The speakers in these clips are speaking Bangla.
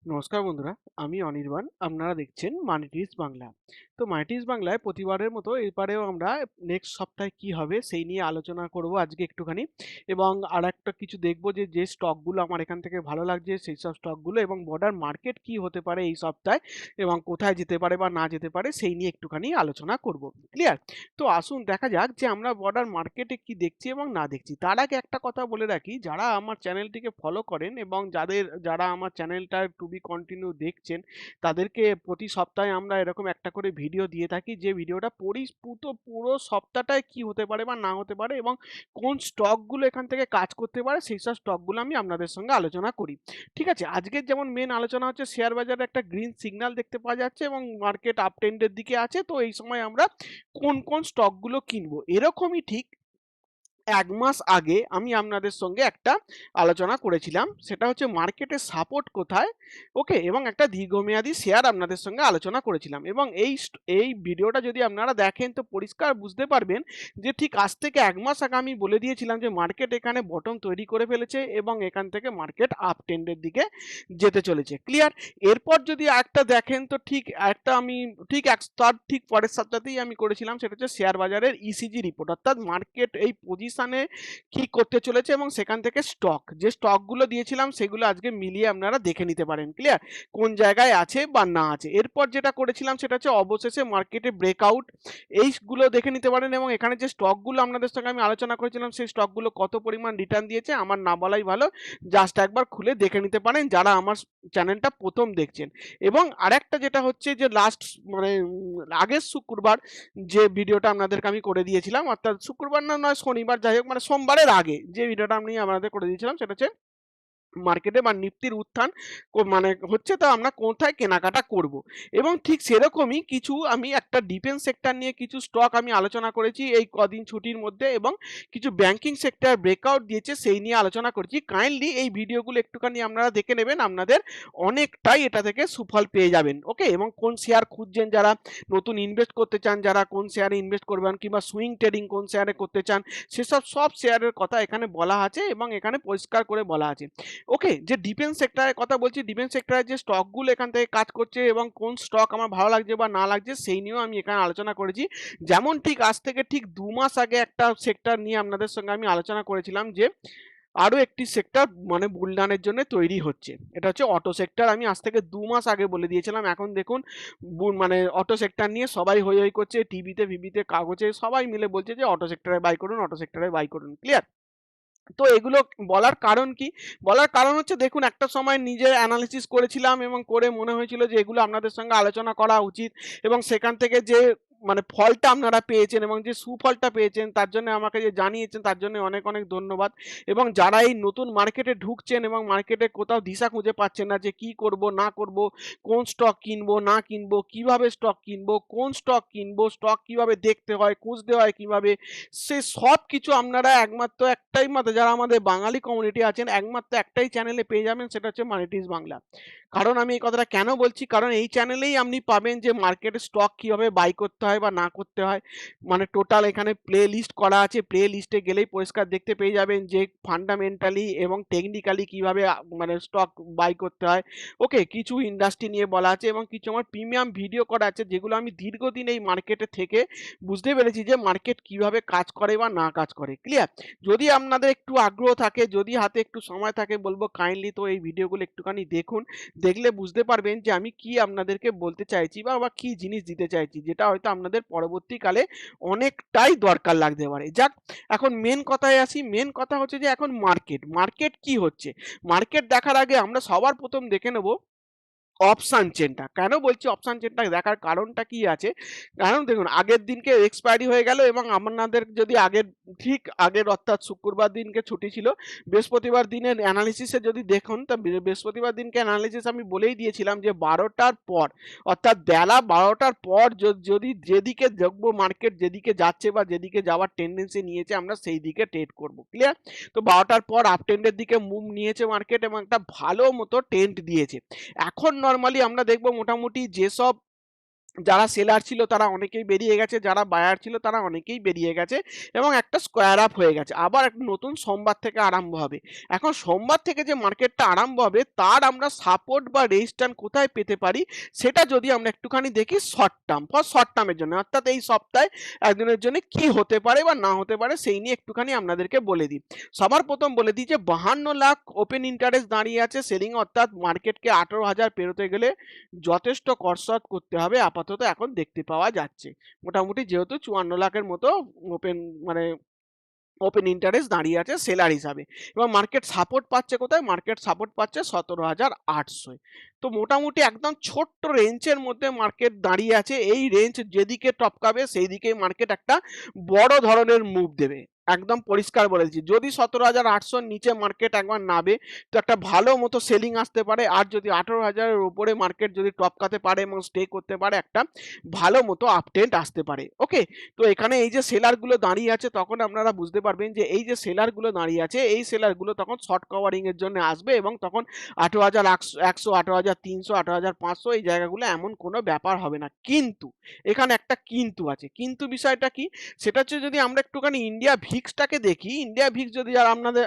নমস্কার বন্ধুরা, আমি অনির্বাণ। আপনারা দেখছেন মানিটিস বাংলা। তো মানিটিস বাংলায় প্রতিবারের মতো এবারেও আমরা নেক্সট সপ্তাহে কি হবে সেই নিয়ে আলোচনা করব আজকে একটুখানি। এবং আরেকটা কিছু দেখব যে স্টকগুলো আমার এখান থেকে ভালো লাগছে সেই সব স্টকগুলো, এবং বর্ডার মার্কেট কি হতে পারে এই সপ্তাহে এবং কোথায় যেতে পারে বা না যেতে পারে সেই নিয়ে একটুখানি আলোচনা করব। ক্লিয়ার? তো আসুন দেখা যাক যে আমরা বর্ডার মার্কেটে কি দেখছি এবং না দেখছি। তার আগে একটা কথা বলে রাখি, যারা আমার চ্যানেলটিকে ফলো করেন এবং যারা আমার চ্যানেলটা টু বি কন্টিনিউ দেখছেন, তাদেরকে প্রতি সপ্তাহে আমরা এরকম একটা করে ভিডিও দিয়ে থাকি, যে ভিডিওটা পরিস্ফুট পুরো সপ্তাহটায় কি হতে পারে বা না হতে পারে এবং কোন স্টকগুলো এখান থেকে কাজ করতে পারে সেই সব স্টকগুলো আমি আপনাদের সঙ্গে আলোচনা করি। ঠিক আছে? আজকের যেমন মেন আলোচনা হচ্ছে শেয়ার বাজারে একটা গ্রিন সিগন্যাল দেখতে পাওয়া যাচ্ছে এবং মার্কেট আপ ট্রেন্ডের দিকে আছে। তো এই সময় আমরা কোন স্টকগুলো কিনবো? এরকমই ঠিক ১ মাস আগে আমি আপনাদের সঙ্গে একটা আলোচনা করেছিলাম। সেটা হচ্ছে মার্কেটের সাপোর্ট কোথায়? ওকে? এবং একটা দীর্ঘমেয়াদী শেয়ার আপনাদের সঙ্গে আলোচনা করেছিলাম। এবং এই ভিডিওটা যদি আপনারা দেখেন তো পরিষ্কার বুঝতে পারবেন যে ঠিক আজ থেকে ১ মাস আগে আমি বলে দিয়েছিলাম যে মার্কেট এখানে বটম তৈরি করে ফেলেছে এবং এখান থেকে মার্কেট আপ ট্রেন্ড এর দিকে যেতে চলেছে। ক্লিয়ার? এরপর যদি আরেকটা দেখেন তো ঠিক একটা আমি তার ঠিক পরের সপ্তাহতেই আমি করেছিলাম, সেটা হচ্ছে শেয়ার বাজারের ইসিজি রিপোর্ট, অর্থাৎ মার্কেট এই পজিশনে কি করতে চলেছে এবং সেখান থেকে যে স্টকগুলো দিয়েছিলাম সেগুলো আজকে মিলিয়ে আপনারা দেখে নিতে পারেন। ক্লিয়ার? কোন জায়গায় আছে বা না আছে। এরপর যেটা করেছিলাম সেটা হচ্ছে অবশেষে মার্কেটে ব্রেকআউট, এইগুলো দেখে নিতে পারেন এবং এখানে যে স্টকগুলো আপনাদের সঙ্গে আমি আলোচনা করেছিলাম সেই স্টকগুলো কত পরিমাণ রিটার্ন দিয়েছে আমার না বলাই ভালো, জাস্ট একবার খুলে দেখে নিতে পারেন যারা আমার চ্যানেলটা প্রথম দেখছেন। এবং আরেকটা যেটা হচ্ছে যে লাস্ট মানে আগের শুক্রবার যে ভিডিওটা আপনাদেরকে আমি করে দিয়েছিলাম, অর্থাৎ শুক্রবার না নয় শনিবার, যাই হোক মানে সোমবারের আগে যে ভিডিওটা আমি আপনাদের করে দিয়েছিলাম সেটা হচ্ছে মার্কেটে বা নিফটির উত্থান মানে হচ্ছে, তা আমরা কোথায় কেনাকাটা করব। এবং ঠিক সেরকমই কিছু আমি একটা ডিফেন্স সেক্টর নিয়ে কিছু স্টক আমি আলোচনা করেছি এই কদিন ছুটির মধ্যে, এবং কিছু ব্যাংকিং সেক্টর ব্রেকআউট দিয়েছে সেই নিয়ে আলোচনা করেছি। কাইন্ডলি এই ভিডিওগুলো একটুখানি আপনারা দেখে নেবেন, আপনাদের অনেকটাই এটা থেকে সুফল পেয়ে যাবেন। ওকে? এবং কোন শেয়ার খুঁজছেন, যারা নতুন ইনভেস্ট করতে চান, যারা কোন শেয়ারে ইনভেস্ট করবেন কিংবা সুইং ট্রেডিং কোন শেয়ারে করতে চান, সেসব সব শেয়ারের কথা এখানে বলা আছে এবং এখানে পরিষ্কার করে বলা আছে। ওকে? যে ডিফেন্স সেক্টরের কথা বলছি, ডিফেন্স সেক্টরের যে স্টকগুলো এখান থেকে কাজ করছে এবং কোন স্টক আমার ভালো লাগছে বা না লাগছে সেই নিয়েও আমি এখানে আলোচনা করেছি। যেমন ঠিক আজ থেকে ঠিক ২ মাস আগে একটা সেক্টর নিয়ে আপনাদের সঙ্গে আমি আলোচনা করেছিলাম যে আরো একটি সেক্টর মানে বুলডানের জন্য তৈরি হচ্ছে। এটা হচ্ছে অটো সেক্টর। আমি আজ থেকে ২ মাস আগে বলে দিয়েছিলাম। এখন দেখুন মানে অটো সেক্টর নিয়ে সবাই হৈ হৈ করছে। টিভিতে, ফিভিতে, কাগজে সবাই মিলে বলছে যে অটো সেক্টরে বাই করুন, অটো সেক্টরে বাই করুন। ক্লিয়ার? তো এগুলো বলার কারণ কি? বলার কারণ হচ্ছে দেখুন, একটা সময় নিজে অ্যানালিসিস করেছিলাম এবং করে মনে হয়েছিল যে এগুলো আপনাদের সঙ্গে আলোচনা করা উচিত, এবং সেখান থেকে যে মানে ফলটা আপনারা পেয়েছেন এবং যে সুফলটা পেয়েছেন তার জন্য আমাকে যে জানিয়েছেন তার জন্য অনেক ধন্যবাদ। এবং যারা এই নতুন মার্কেটে ঢুকছেন এবং মার্কেটে কোথাও দিশা খুঁজে পাচ্ছেন না যে কি করব না করব, কোন স্টক কিনবো না কিনবো, কিভাবে স্টক কিনবো, কোন স্টক কিনবো, স্টক কিভাবে দেখতে হয়, খুঁজতে হয় কিভাবে, সে সব কিছু আপনারা একমাত্র একটাই মাত্র যারা আমাদের বাঙালি কমিউনিটি আছেন একমাত্র একটাই চ্যানেলে পেয়ে যাবেন, সেটা হচ্ছে মানিটিস বাংলা। কারণ আমি এই কথাটা কেন বলছি, কারণ এই চ্যানেলেই আপনি পাবেন যে মার্কেটে স্টক কিভাবে বাই করতে হয় বা না করতে হয়। মানে টোটাল এখানে প্লে লিস্ট করা আছে, প্লে লিস্টে গেলেই পরিষ্কার দেখতে পেয়ে যাবেন যে ফান্ডামেন্টালি এবং টেকনিক্যালি কিভাবে মানে স্টক বাই করতে হয়। ওকে? কিছু ইন্ডাস্ট্রি নিয়ে বলা আছে এবং কিছু আমার প্রিমিয়াম ভিডিও করা আছে যেগুলো আমি দীর্ঘদিন এই মার্কেটে থেকে বুঝতে পেরেছি যে মার্কেট কিভাবে কাজ করে বা না কাজ করে। ক্লিয়ার? যদি আপনাদের একটু আগ্রহ থাকে, যদি হাতে একটু সময় থাকে, বলবো কাইন্ডলি তো এই ভিডিওগুলো একটুখানি দেখুন। দেখলে বুঝতে পারবেন যে আমি কি আপনাদেরকে বলতে চাইছি বা কি জিনিস দিতে চাইছি, যেটা হয়তো আপনাদের পরবর্তীকালে অনেকটাই দরকার লাগতে পারে। যাক, এখন মেন কথায় আসি। মেন কথা হচ্ছে যে এখন মার্কেট কি হচ্ছে? মার্কেট দেখার আগে আমরা সবার প্রথম দেখে নেব অপশন চেনটা। কেন বলছি অপশন চেনটা দেখার কারণটা কি আছে? কারণ দেখুন, আগের দিনকে এক্সপায়ারি হয়ে গেল এবং আপনাদের যদি ঠিক আগের অর্থাৎ শুক্রবার দিনকে ছুটি ছিল। বৃহস্পতিবার দিনের অ্যানালিসিসে যদি দেখুন তো বৃহস্পতিবার দিনকে অ্যানালিসিস আমি বলেই দিয়েছিলাম যে ১২টার পর, অর্থাৎ বেলা ১২টার পর যদি যেদিকে দেখব মার্কেট যেদিকে যাচ্ছে বা যেদিকে যাওয়ার টেন্ডেন্সি নিয়েছে আমরা সেই দিকে ট্রেড করব। ক্লিয়ার? তো ১২টার পর আপ ট্রেন্ডের দিকে মুভ নিয়েছে মার্কেট এবং একটা ভালো মতো ট্রেন্ড দিয়েছে। এখন নরমালি আমরা দেখব মোটামুটি যেসব যারা সেলার ছিল তারা অনেকেই বেরিয়ে গেছে, যারা বায়ার ছিল তারা অনেকেই বেরিয়ে গেছে এবং একটা স্কোয়ার আপ হয়ে গেছে। আবার একটা নতুন সোমবার থেকে আরম্ভ হবে। এখন সোমবার থেকে যে মার্কেটটা আরম্ভ হবে তার আমরা সাপোর্ট বা রেজিস্ট্যান্স কোথায় পেতে পারি সেটা যদি আমরা একটুখানি দেখি শর্ট টার্ম, ফর শর্ট টার্মের জন্য, অর্থাৎ এই সপ্তাহে একদিনের জন্য কি হতে পারে বা না হতে পারে সেই নিয়ে একটুখানি আপনাদেরকে বলে দিই। সবার প্রথম বলে দিই যে 52 লাখ ওপেন ইন্টারেস্ট দাঁড়িয়ে আছে সেলিং, অর্থাৎ মার্কেটকে 18,000 পেরোতে গেলে যথেষ্ট কসরত করতে হবে আপাতত এখন দেখতে পাওয়া যাচ্ছে। মোটামুটি যেহেতু 54 লাখের মতো ওপেন মানে ওপেন ইন্টারেস্ট দাঁড়িয়ে আছে সেলার হিসাবে, এবং মার্কেট সাপোর্ট পাচ্ছে কোথায়, মার্কেট সাপোর্ট পাচ্ছে 17,800। তো মোটামুটি একদম ছোট্ট রেঞ্জের মধ্যে মার্কেট দাঁড়িয়ে আছে। এই রেঞ্জ যেদিকে টপকাবে সেই দিকে মার্কেট একটা বড় ধরনের মুভ দেবে, একদম পরিষ্কার বলেছি। যদি 17,800 নিচে মার্কেট একবার নাবে তো একটা ভালো মতো সেলিং আসতে পারে, আর যদি 18,000-এর উপরে মার্কেট যদি টপকাতে পারে এবং স্টে করতে পারে একটা ভালো মতো আপট্রেন্ড আসতে পারে। ওকে, তো এখানে এই যে সেলারগুলো দাঁড়িয়ে আছে তখন আপনারা বুঝতে পারবেন যে এই যে সেলারগুলো দাঁড়িয়ে আছে এই সেলারগুলো তখন শর্ট কভারিং এর জন্য আসবে, এবং তখন 18,100, 18,300, 18,500 এই জায়গাগুলো এমন কোনো ব্যাপার হবে না। কিন্তু এখানে একটা কিন্তু আছে। কিন্তু বিষয়টা কি, সেটা হচ্ছে যদি আমরা একটুখানি ইন্ডিয়া ভিক্সটাকে দেখি, ইন্ডিয়া ভিক্স যদি, আর আপনাদের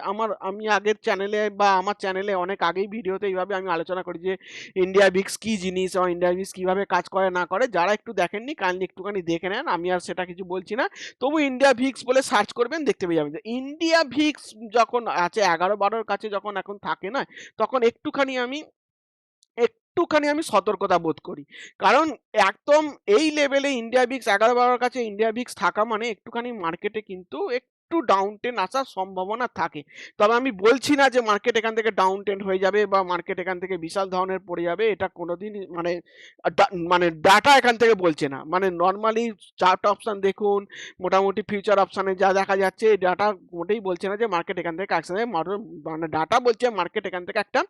আমি আগের চ্যানেলে বা আমার চ্যানেলে অনেক আগেই ভিডিওতে এইভাবে আমি আলোচনা করি যে ইন্ডিয়া ভিক্স কি জিনিস এবং ইন্ডিয়া ভিক্স কিভাবে কাজ করে না করে। যারা একটু দেখেননি কাইন্ডলি একটুখানি দেখে নেন, আমি আর সেটা কিছু বলছি না। তবু ইন্ডিয়া ভিক্স বলে সার্চ করবেন, দেখতে পেয়ে যাবেন যে ইন্ডিয়া ভিক্স যখন আছে 11-12 কাছে যখন এখন থাকে না, তখন একটুখানি আমি সতর্কতা বোধ করি। কারণ একদম এই লেভেলে ইন্ডিয়া ভিক্স 11-12 কাছে ইন্ডিয়া ভিক্স থাকা মানে একটুখানি মার্কেটে কিন্তু একটু ডাউন ট্রেন্ড আসার সম্ভাবনা থাকে। তবে আমি বলছি না যে মার্কেট এখান থেকে ডাউন ট্রেন্ড হয়ে যাবে বা মার্কেট এখান থেকে বিশাল ধরনের পড়ে যাবে। এটা কোনোদিনই মানে ডাটা এখান থেকে বলছে না। মানে নরমালি চার্ট অপশন দেখুন, মোটামুটি ফিউচার অপশনে যা দেখা যাচ্ছে ডাটা মোটেই বলছে না যে মার্কেট এখান থেকে অ্যাকশন নেবে। মানে ডাটা বলছে মার্কেট এখান থেকে একটা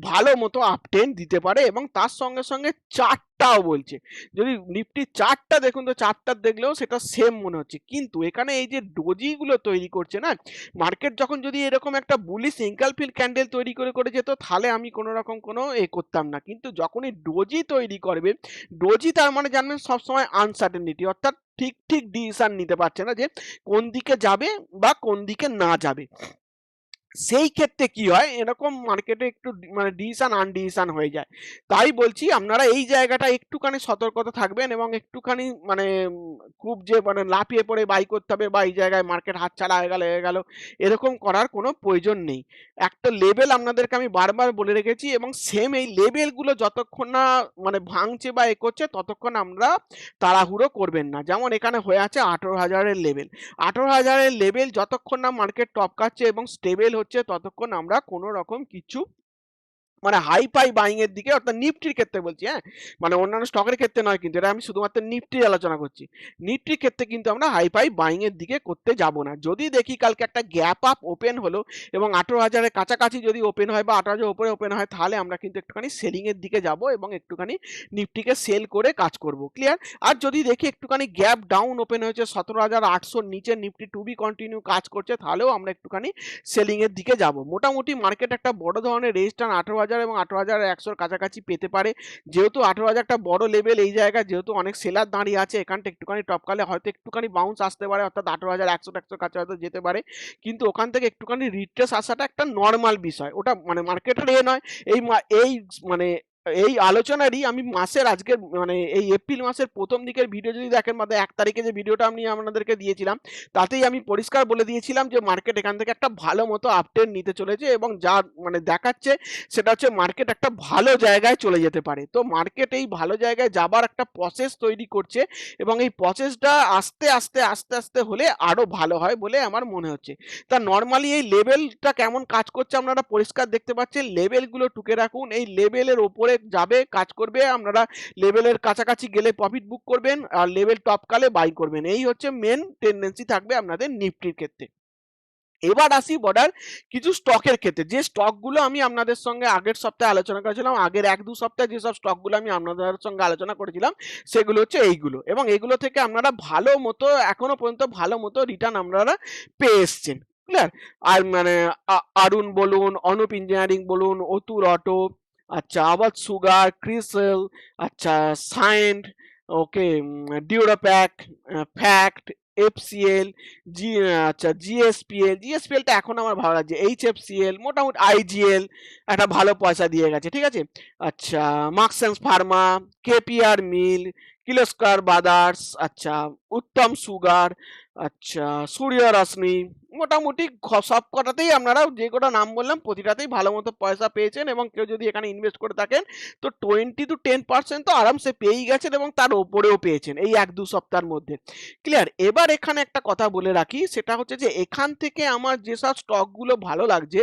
ভালো মতো আপট্রেন্ড দিতে পারে, এবং তার সঙ্গে সঙ্গে চার্টটাও বলছে। যদি নিফটি চার্টটা দেখুন তো চার্টটা দেখলেও সেটা সেম মনে হচ্ছে। কিন্তু এখানে এই যে ডোজিগুলো তৈরি করছে না, মার্কেট যখন যদি এরকম একটা বুলিশ এঙ্কালফিল ক্যান্ডেল তৈরি করে যেত তাহলে আমি কোনো রকম কোনো করতাম না। কিন্তু যখনই ডোজি তৈরি করবে, ডোজি তার মানে জানবেন সবসময় আনসার্টেনিটি, অর্থাৎ ঠিক ডিসিশন নিতে পারছে না যে কোন দিকে যাবে বা কোন দিকে না যাবে। সেই ক্ষেত্রে কি হয়, এরকম মার্কেটে একটু মানে ডিসিশন আনডিসিশন হয়ে যায়। তাই বলছি আপনারা এই জায়গাটা একটুখানি সতর্কতা থাকবেন, এবং একটুখানি মানে খুব যে মানে লাফিয়ে পড়ে বাই করতে হবে বা এই জায়গায় মার্কেট হাতছাড়া হয়ে গেল এরকম করার কোনো প্রয়োজন নেই। একটা লেভেল আপনাদেরকে আমি বারবার বলে রেখেছি, এবং সেম এই লেভেলগুলো যতক্ষণ না মানে ভাঙছে বা করছে ততক্ষণ আমরা তাড়াহুড়ো করবেন না। যেমন এখানে হয়ে আছে 18,000-এর লেভেল। 18,000-এর লেভেল যতক্ষণ না মার্কেট টপকাচ্ছে এবং স্টেবল হচ্ছে ততক্ষণ আমরা কোনো রকম কিছু মানে হাই-ফাই বাইং এর দিকে, অর্থাৎ নিফটির ক্ষেত্রে বলছি, হ্যাঁ? মানে অন্যান্য স্টকের ক্ষেত্রে নয় কিন্তু, এটা আমি শুধুমাত্র নিফটির আলোচনা করছি। নিফটির ক্ষেত্রে কিন্তু আমরা হাই-ফাই বাইং এর দিকে করতে যাব না। যদি দেখি কালকে একটা গ্যাপ আপ ওপেন হলো এবং 18,000 এর কাছাকাছি যদি ওপেন হয় বা 18,000 এর উপরে ওপেন হয় তাহলে আমরা কিন্তু একটুখানি সেলিং এর দিকে যাব এবং একটুখানি নিফটিকে সেল করে কাজ করব। ক্লিয়ার? আর যদি দেখি একটুখানি গ্যাপ ডাউন ওপেন হয়েছে 17,800 র নিচে নিফটি টু বি কন্টিনিউ কাজ করছে, তাহলেও আমরা একটুখানি সেলিং এর দিকে যাব। মোটামুটি মার্কেট একটা বড় ধরনের রেজিস্ট্যান্স 18,000 এবং 18,100 র কাছাকাছি পেতে পারে। যেহেতু 18,000 একটা বড় লেভেল, এই জায়গায় যেহেতু অনেক সেলার দাঁড়িয়ে আছে, এখানটা একটুখানি টপকালে হয়তো একটুখানি বাউন্স আসতে পারে, অর্থাৎ 18,100 কাছে হয়তো যেতে পারে। কিন্তু ওখান থেকে একটুখানি রিট্রেস আসাটা একটা নরমাল বিষয়। ওটা মানে মার্কেটের নয়। এই মানে এই আলোচনারই আমি মাসের আজকের মানে এই এপ্রিল মাসের প্রথম দিকের ভিডিও যদি দেখেন, মানে 1 তারিখে যে ভিডিওটা আমি আপনাদেরকে দিয়েছিলাম, তাতেই আমি পরিষ্কার বলে দিয়েছিলাম যে মার্কেট এখান থেকে একটা ভালো মতো আপট্রেন্ড নিতে চলেছে, এবং যা মানে দেখাচ্ছে সেটা হচ্ছে মার্কেট একটা ভালো জায়গায় চলে যেতে পারে। তো মার্কেট এই ভালো জায়গায় যাবার একটা প্রসেস তৈরি করছে, এবং এই প্রসেসটা আস্তে আস্তে হলে আরো ভালো হয় বলে আমার মনে হচ্ছে। তা নরমালি এই লেভেলটা কেমন কাজ করছে আপনারা পরিষ্কার দেখতে পাচ্ছেন। লেভেলগুলো টুকে রাখুন, এই লেভেলের ওপরে যাবে কাজ করবে, আপনারা লেভেলের কাছাকাছি গেলে প্রফিট বুক করবেন, আর লেভেল টপকালে বাই করবেন। এই হচ্ছে মেন টেন্ডেন্সি থাকবে আপনাদের নিফটির ক্ষেত্রে। এবার আসি বর্ডার কিছু স্টকের ক্ষেত্রে, যে স্টকগুলো আমি আপনাদের সঙ্গে আগের সপ্তাহে আলোচনা করেছিলাম, আগের 1-2 সপ্তাহে যেসব স্টকগুলো আমি আপনাদের সঙ্গে আলোচনা করেছিলাম সেগুলো হচ্ছে এইগুলো, এবং এগুলো থেকে আপনারা ভালো মতো এখনো পর্যন্ত ভালো মতো রিটার্ন আপনারা পেয়ে এসছেন। ক্লিয়ার? আর মানে আরুণ বলুন, অনুপ ইঞ্জিনিয়ারিং বলুন, অতুর অটো, আচ্ছা আবাদ সুগার, ক্রিসেল, আচ্ছা সায়েন্ট, ওকে, ডিউরাপ্যাক, ফ্যাক্ট, এফসিএল, জি, আচ্ছা জিএসপিএল, জিএসপিএলটা এখন আমার ভালো লাগছে, এইচএফসিএল, মোটামুটি আইজিএল একটা ভালো পয়সা দিয়ে গেছে, ঠিক আছে। আচ্ছা, মার্কসেন্স ফার্মা, কেপিআর মিল, কিলোস্কার ব্রাদার্স, আচ্ছা উত্তম সুগার, আচ্ছা সূর্য রশ্মি, মোটামুটি সব কটাতেই আপনারা যে কটা নাম বললাম প্রতিটাতেই ভালো মতো পয়সা পেয়েছেন, এবং কেউ যদি এখানে ইনভেস্ট করে থাকেন তো 20 to 10% তো আরামসে পেয়েই গেছেন এবং তার ওপরেও পেয়েছেন এই 1-2 সপ্তাহের মধ্যে। ক্লিয়ার? এবার এখানে একটা কথা বলে রাখি, সেটা হচ্ছে যে এখান থেকে আমার যেসব স্টকগুলো ভালো লাগছে,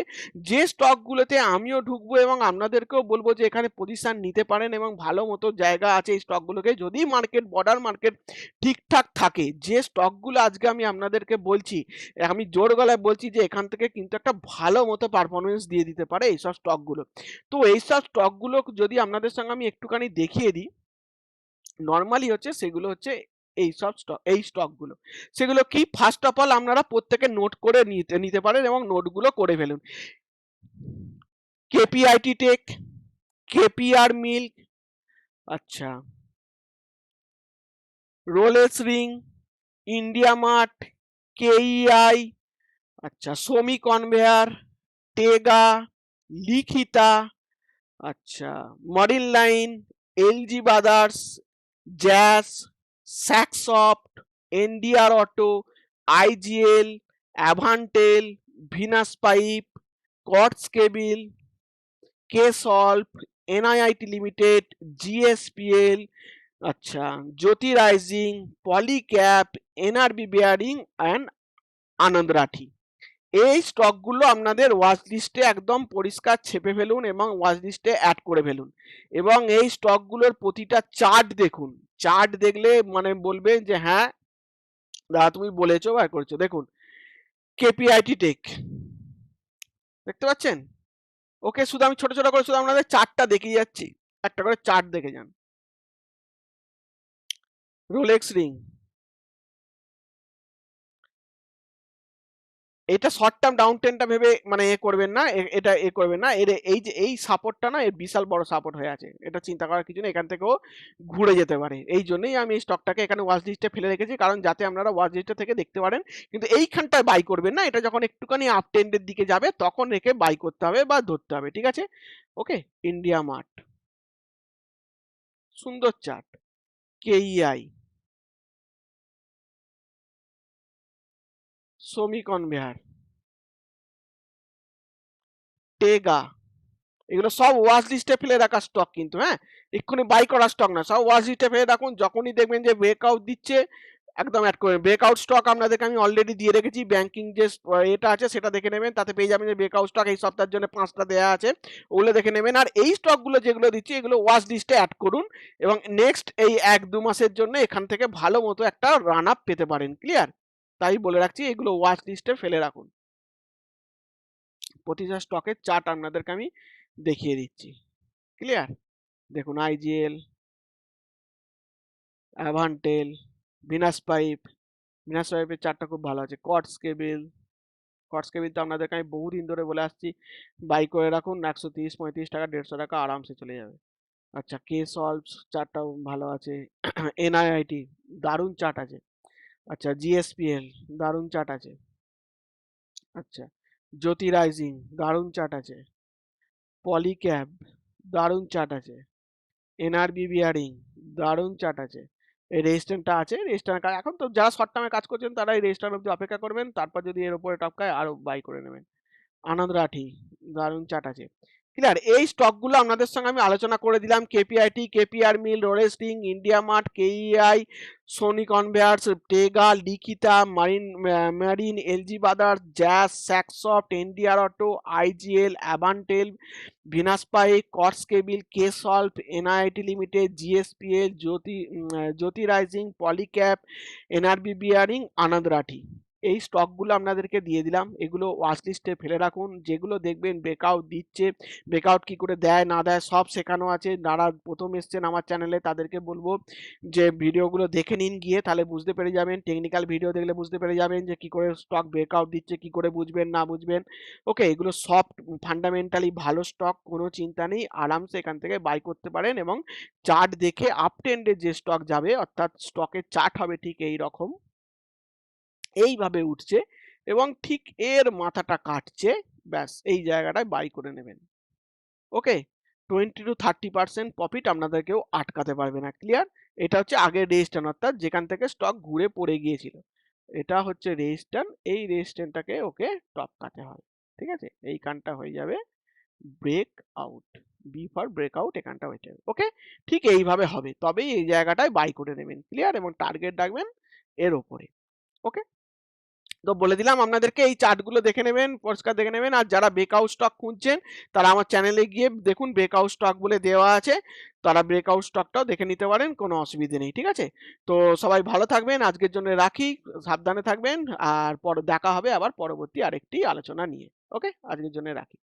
যে স্টকগুলোতে আমিও ঢুকবো এবং আপনাদেরকেও বলবো যে এখানে পজিশন নিতে পারেন এবং ভালো মতো জায়গা আছে এই স্টকগুলোকে, যদি মার্কেট বর্ডার মার্কেট ঠিকঠাক থাকে, যে স্টকগুলো আজকে আমি আপনাদেরকে বলছি, আমি জোর গলায় বলছি যে এখান থেকে কিন্তু একটা ভালো মতো পারফরমেন্স দিয়ে দিতে পারে এইসব স্টকগুলো। তো এইসব স্টকগুলো যদি আপনাদের সঙ্গে আমি একটুখানি দেখিয়ে দিই, নরমালি হচ্ছে সেগুলো হচ্ছে এইসব স্টক, এই স্টকগুলো। সেগুলো কি, ফার্স্ট অফ অল আপনারা প্রত্যেকে নোট করে নিতে নিতে পারেন এবং নোটগুলো করে ফেলুন। কেপিআইটি টেক, কেপিআর মিল্ক, আচ্ছা Rolex Ring, India Mart, KEI, আচ্ছা সোমি কনভেয়ার, টেগা, লিখিতা, আচ্ছা মরিন লাইন, এলজি ব্রাদার্স, জ্যাস, Saksoft, NDR Auto, IGL, Avantel, Venus Pipe, Cords Cable, K Solve, NIIT Limited, GSPL, আচ্ছা Jyoti Rising, Polycab, NRB Bearing and Anand Rathi. এই স্টকগুলো আপনাদের ওয়াচ লিস্টে একদম পরিষ্কার ছেপে ফেলুন এবং ওয়াচ লিস্টে অ্যাড করে ফেলুন, এবং এই স্টকগুলোর প্রতিটা চার্ট দেখুন। চার্ট দেখলে মানে বলবেন যে হ্যাঁ দাদা তুমি বলেছো বা করছো। দেখুন কেপিআইটি টেক, দেখতে পাচ্ছেন? ওকে, শুধু আমি ছোট ছোট করে শুধু আপনাদের চার্টটা দেখিয়ে যাচ্ছি, একটা করে চার্ট দেখে যান। রোলেক্স রিং, এটা শর্ট টার্ম ডাউন ট্রেন্ডটা ভেবে মানে এ করবেন না, এটা এ করবেন না, এর এই যে এই সাপোর্টটা না, এর বিশাল বড় সাপোর্ট হয়ে আছে, এটা চিন্তা করার কিছু নেই, এখান থেকেও ঘুরে যেতে পারে। এই জন্যই আমি এই স্টকটাকে এখানে ওয়াচ লিস্টে ফেলে রেখেছি, কারণ যাতে আপনারা ওয়াচ লিস্টে থেকে দেখতে পারেন। কিন্তু এইখানটায় বাই করবেন না, এটা যখন একটুখানি আপ ট্রেন্ডের দিকে যাবে তখন রেখে বাই করতে হবে বা ধরতে হবে, ঠিক আছে? ওকে, ইন্ডিয়া মার্ট, সুন্দর চার্ট, কেইআই, সোমি কনভেয়ার, টেগা, এগুলো সব ওয়াচ লিস্টে ফেলে রাখা স্টক কিন্তু, হ্যাঁ, এক্ষুনি বাই করা স্টক না, সব ওয়াচ লিস্টে ফেলে রাখুন, যখনই দেখবেন যে ব্রেকআউট দিচ্ছে একদম অ্যাড করবেন। ব্রেকআউট স্টক আপনাদেরকে আমি অলরেডি দিয়ে রেখেছি, ব্যাংকিং যে এটা আছে সেটা দেখে নেবেন, তাতে পেয়ে যাবেন যে ব্রেকআউট স্টক এই সপ্তাহের জন্য 5টা দেওয়া আছে, ওগুলো দেখে নেবেন। আর এই স্টকগুলো যেগুলো দিচ্ছি এগুলো ওয়াচ লিস্টে অ্যাড করুন, এবং নেক্সট এই 1-2 মাসের জন্য এখান থেকে ভালো মতো একটা রান আপ পেতে পারেন। ক্লিয়ার? তাই বলে রাখছি এগুলো ওয়াচ লিস্টে ফেলে রাখুন। প্রতিটা স্টকের চার্ট আপনাদেরকে আমি দেখিয়ে দিচ্ছি। ক্লিয়ার? দেখুন IGL, Avantel, Venus pipe, Venus পাইপের চার্টটা খুব ভালো আছে। কটস কেবিল, কটস কেবিল তো আপনাদেরকে আমি বহুদিন ধরে বলে আসছি বাই করে রাখুন, 130-35 টাকা 150 টাকা আরামসে চলে যাবে। আচ্ছা কে সলভস চার্টটাও ভালো আছে। এনআইআইটি দারুণ চার্ট আছে। আচ্ছা জিএসপিএল দারুণ চার্ট আছে। আচ্ছা জ্যোতি রাইজিং দারুণ চার্ট আছে। পলিক্যাব দারুণ চার্ট আছে। এনআরবি বিয়ারিং দারুণ চার্ট আছে। এই রেজিস্ট্যান্টটা আছে, রেজিস্ট্যান্ট এখন তো যারা শর্ট টার্মে কাজ করছেন তারা এই রেজিস্ট্যান্ট অব্দি অপেক্ষা করবেন, তারপর যদি এর উপরে টপকায় আরো বাই করে নেবেন। আনন্দ রাঠি দারুণ চার্ট আছে। ক্লিয়ার? এই স্টকগুলো আপনাদের সঙ্গে আমি আলোচনা করে দিলাম, KPIT, KPR Mill, Rolex Ring, India Mart, KEI, Soni Conveyors, Tega, Likhitha, Marine, LG Brothers, জ্যাস, Saksoft, NDR Auto, IGL, Avantel, Venus Pipe, Cords Cable, K Solve, NIT Limited, GSPL, Jyoti Rising, Polycab, NRB Bearing, Anand Rathi. এই স্টকগুলো আপনাদেরকে দিয়ে দিলাম। এগুলো ওয়াচ লিস্টে ফেলে রাখুন। যেগুলো দেখবেন ব্রেকআউট দিচ্ছে, ব্রেকআউট কি করে দেয় না দেয় সব শেখানো আছে। যারা ১ম এসছেন আমার চ্যানেলে তাদেরকে বলব যে ভিডিওগুলো দেখে নিন গিয়ে, তাহলে বুঝতে পেরে যাবেন। টেকনিক্যাল ভিডিও দেখলে বুঝতে পেরে যাবেন যে কি করে স্টক ব্রেকআউট দিচ্ছে, কি করে বুঝবেন না বুঝবেন। ওকে, এগুলো সব ফান্ডামেন্টালি ভালো স্টক, কোনো চিন্তা নেই। আরামসে এখান থেকে বাই করতে পারেন এবং চার্ট দেখে আপ ট্রেন্ডে যে স্টক যাবে, অর্থাৎ স্টকের চার্ট হবে ঠিক এইরকম, এইভাবে উঠছে এবং ঠিক এর মাথাটা কাটছে, ব্যাস এই জায়গাটায় বাই করে নেবেন। ওকে, 20-30% প্রফিট আপনাদের কেউ আটকাতে পারবে না। ক্লিয়ার? এটা হচ্ছে আগের রেজিস্ট্যান্স, অর্থাৎ যেখান থেকে স্টক ঘুরে পড়ে গিয়েছিল। এটা হচ্ছে রেজিস্ট্যান্স, এই রেজিস্ট্যান্সটাকে ওকে টপকাতে হয়। ঠিক আছে? এইখানটা হয়ে যাবে break out. B for breakout, এখানটা হয়ে যাবে। ওকে? ঠিক এইভাবে হবে। তবেই এই জায়গাটায় বাই করে নেবেন। ক্লিয়ার? এবং টার্গেট রাখবেন এর উপরে। ওকে? তো বলে দিলাম আপনাদেরকে, এই চার্টগুলো দেখে নেবেন, পরিষ্কার দেখে নেবেন। আর যারা ব্রেকআউট স্টক খুঁজছেন তারা আমার চ্যানেলে গিয়ে দেখুন, ব্রেকআউট স্টক বলে দেওয়া আছে। তারা ব্রেকআউট স্টকটাও দেখে নিতে পারেন, কোনো অসুবিধে নেই। ঠিক আছে? তো সবাই ভালো থাকবেন, আজকের জন্য রাখি। সাবধানে থাকবেন। আর দেখা হবে আবার পরবর্তী আরেকটি আলোচনা নিয়ে। ওকে? আজকের জন্য রাখি।